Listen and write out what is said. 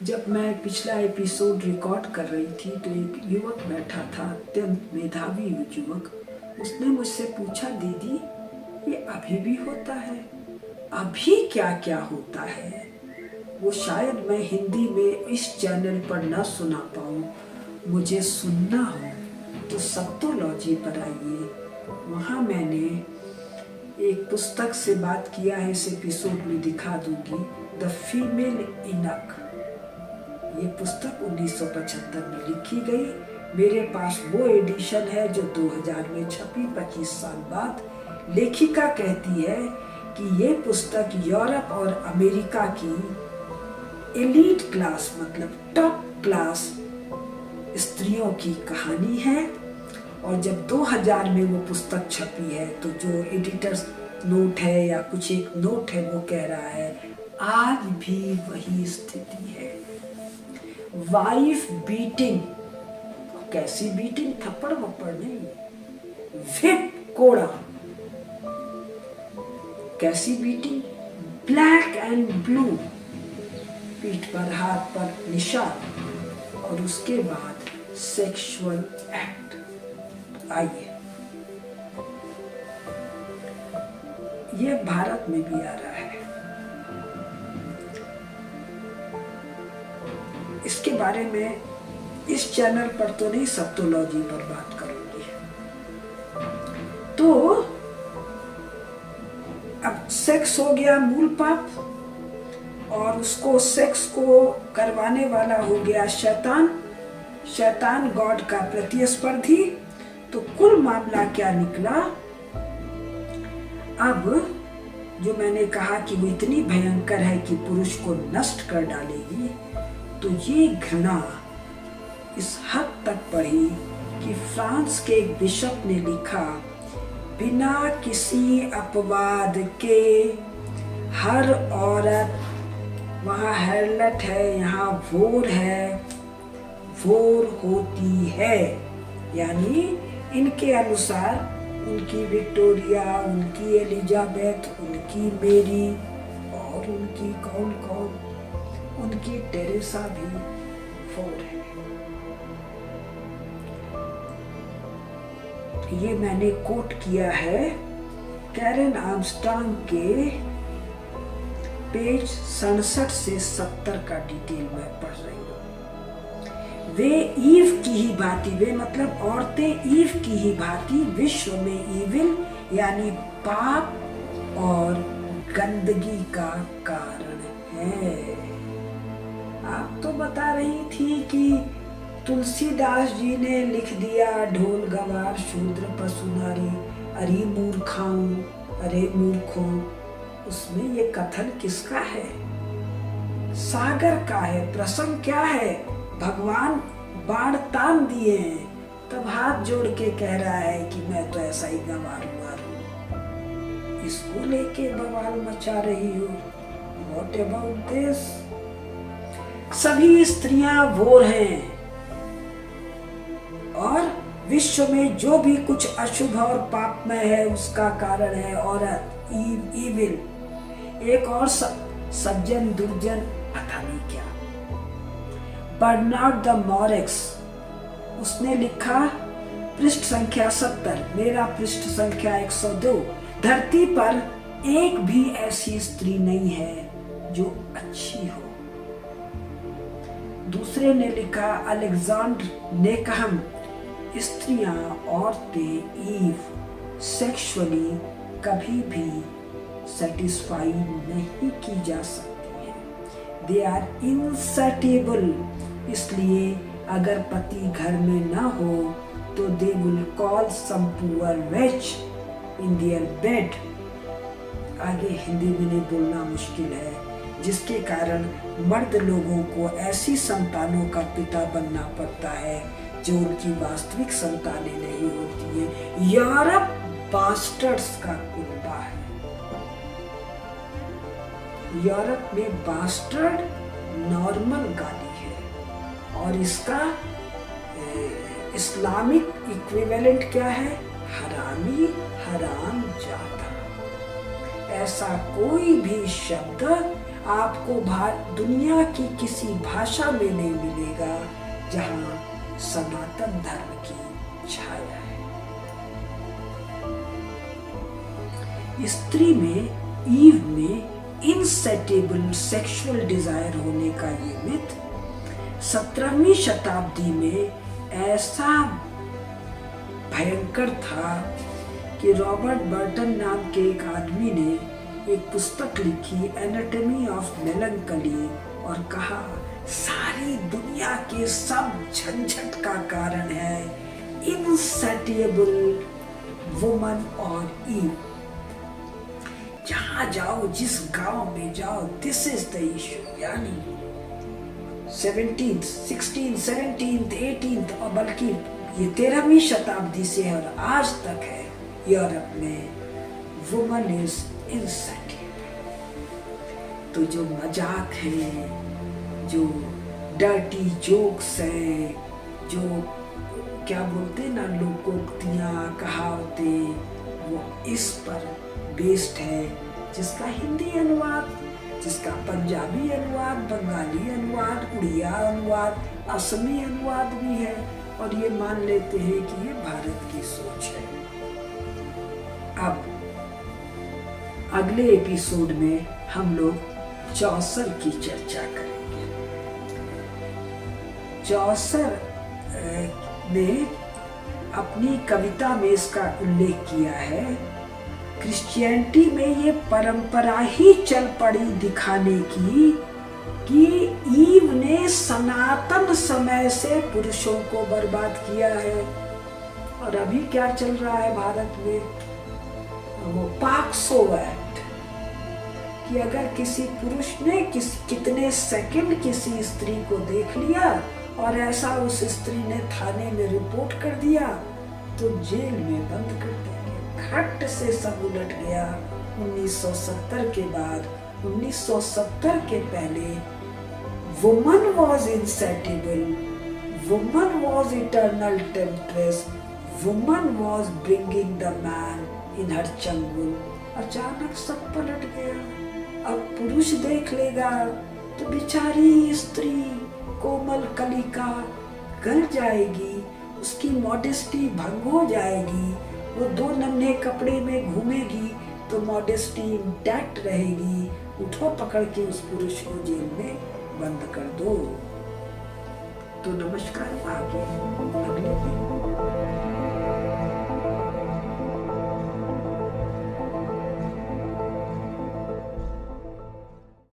जब मैं पिछला एपिसोड रिकॉर्ड कर रही थी तो एक युवक बैठा था, अत्यंत मेधावी युवक। उसने मुझसे पूछा, दीदी ये अभी भी होता है? अभी क्या क्या होता है? वो शायद मैं हिंदी में इस चैनल पर न सुना पाऊँ, मुझे सुनना हो तो सत्तोलॉजी पर आइए। वहाँ मैंने एक पुस्तक से बात किया है, इस एपिसोड में दिखा दूंगी, द फीमेल इनक। ये पुस्तक 1975 में लिखी गई। मेरे पास वो एडिशन है जो 2000 में छपी, 25 साल बाद। लेखिका कहती है कि ये पुस्तक यूरोप और अमेरिका की एलीट क्लास, मतलब टॉप क्लास स्त्रियों की कहानी है। और जब 2000 में वो पुस्तक छपी है तो जो एडिटर्स नोट है या कुछ एक नोट है, वो कह रहा है आज भी वही स्थिति है। वाइफ बीटिंग, कैसी बीटिंग? थप्पड़ वप्पड़ नहीं, विप, कोड़ा। कैसी बीटिंग? ब्लैक एंड ब्लू, पीठ पर हाथ पर निशान, और उसके बाद सेक्सुअल एक्ट। आइए, ये भारत में भी आ रहा है। इसके बारे में इस चैनल पर तो नहीं, सत्तोलॉजी पर बात करूंगी। तो अब सेक्स हो गया मूल पाप, और उसको सेक्स को करवाने वाला हो गया शैतान। शैतान गॉड का प्रतिस्पर्धी। तो कुल मामला क्या निकला? अब जो मैंने कहा कि वो इतनी भयंकर है कि पुरुष को नष्ट कर डालेगी, तो ये घृणा इस हद तक बढ़ी कि फ्रांस के एक बिशप ने लिखा, बिना किसी अपवाद के हर औरत, वहाँ हैरलट है, यहाँ वोर है, वोर होती है। यानी इनके अनुसार उनकी विक्टोरिया, उनकी एलिजाबेथ, उनकी मेरी और उनकी कौन कौन, उनकी टेरेसा भी वोर है। ये मैंने कोट किया है कैरन आर्मस्ट्रांग के पेज 67 से 70 का डिटेल में पढ़ रही हूँ। वे ईव की ही भांति, वे मतलब औरतें ईव की ही भांति विश्व में ईविल यानी पाप और गंदगी का कारण है। आप तो बता रही थी कि तुलसीदास जी ने लिख दिया, ढोल गवार शूद्र पशु नारी, अरे मूर्खाओं, अरे मूर्खों। उसमें ये कथन किसका है? सागर का है। प्रसंग क्या है? भगवान बाण तान दिए हैं, तब हाथ जोड़ के कह रहा है कि मैं तो ऐसा ही गंवार हूँ। इसको लेके बवाल मचा रही हो। What about this? सभी स्त्रियां वोर हैं, और विश्व में जो भी कुछ अशुभ और पापमय है उसका कारण है औरत, ईविल। एक और सज्जन दुर्जन, पता नहीं क्या, बर्नार्ड द मॉरिक्स, उसने लिखा पृष्ठ संख्या 70, मेरा पृष्ठ संख्या 102, धरती पर एक भी ऐसी स्त्री नहीं है जो अच्छी हो। दूसरे ने लिखा, अलेक्जेंडर नेकहम, स्त्रियां, औरतें, ईव सेक्सुअली कभी भी सेटिस्फाई नहीं की जा सकती है। They are insatiable. इसलिए अगर पति घर में ना हो तो they will call some poor which in their bed. आगे हिंदी में नहीं बोलना मुश्किल है, जिसके कारण मर्द लोगों को ऐसी संतानों का पिता बनना पड़ता है जो उनकी वास्तविक संतानें नहीं होती हैं। यूरोप बास्टर्ड्स का कुनबा है। यूरोप में बास्टर्ड नॉर्मल गाली है, और इसका इस्लामिक इक्विवेलेंट क्या है? हरामी, हराम जादा। ऐसा कोई भी शब्द आपको दुनिया की किसी भाषा में नहीं मिलेगा जहां सनातन धर्म की छाया है। स्त्री में, ईव में इनसेटिएबल सेक्सुअल डिजायर होने का ये मिथ 17वीं शताब्दी में ऐसा भयंकर था कि रॉबर्ट बर्टन नाम के एक आदमी ने एक पुस्तक लिखी, एनाटॉमी ऑफ मेलंकली, और कहा सारी दुनिया के सब झंझट का कारण है इनसेटिएबल वुमन और ईव। जहां जाओ, जिस गांव में जाओ, दिस इज द इशू। यानी 17th, 16th, 17th, 18th और बल्कि ये 13वीं शताब्दी से और आज तक है यूरोप में, वुमन इज इनसेटिएबल। तो जो मजाक है, जो डर्टी जोक्स है, जो क्या बोलते ना लोकोक्तियाँ, कहावतें, वो इस पर बेस्ड है, जिसका हिंदी अनुवाद, जिसका पंजाबी अनुवाद, बंगाली अनुवाद, उड़िया अनुवाद, असमी अनुवाद भी है, और ये मान लेते हैं कि ये भारत की सोच है। अब अगले एपिसोड में हम लोग चौसर की चर्चा करेंगे। चौसर ने अपनी कविता में इसका उल्लेख किया है। क्रिश्चियनिटी में ये परंपरा ही चल पड़ी दिखाने की कि ईव ने सनातन समय से पुरुषों को बर्बाद किया है। और अभी क्या चल रहा है भारत में, वो पाक्सो एक्ट, कि अगर किसी पुरुष ने कितने सेकंड किसी स्त्री को देख लिया और ऐसा उस स्त्री ने थाने में रिपोर्ट कर दिया तो जेल में बंद कर देंगे। खट से सब उलट गया 1970 के बाद। 1970 के पहले woman was insatiable, woman was eternal temptress, woman was bringing the man in her चंगुल। अचानक सब पलट गया। अब पुरुष देख लेगा तो बेचारी स्त्री कोमल कलिका गल जाएगी, उसकी मॉडेस्टी भंग हो जाएगी। वो 2 नन्हे कपड़े में घूमेगी तो मॉडेस्टी इंटैक्ट रहेगी। उठो पकड़ के उस पुरुष को जेल में बंद कर दो। तो नमस्कार, आगे अगले दिन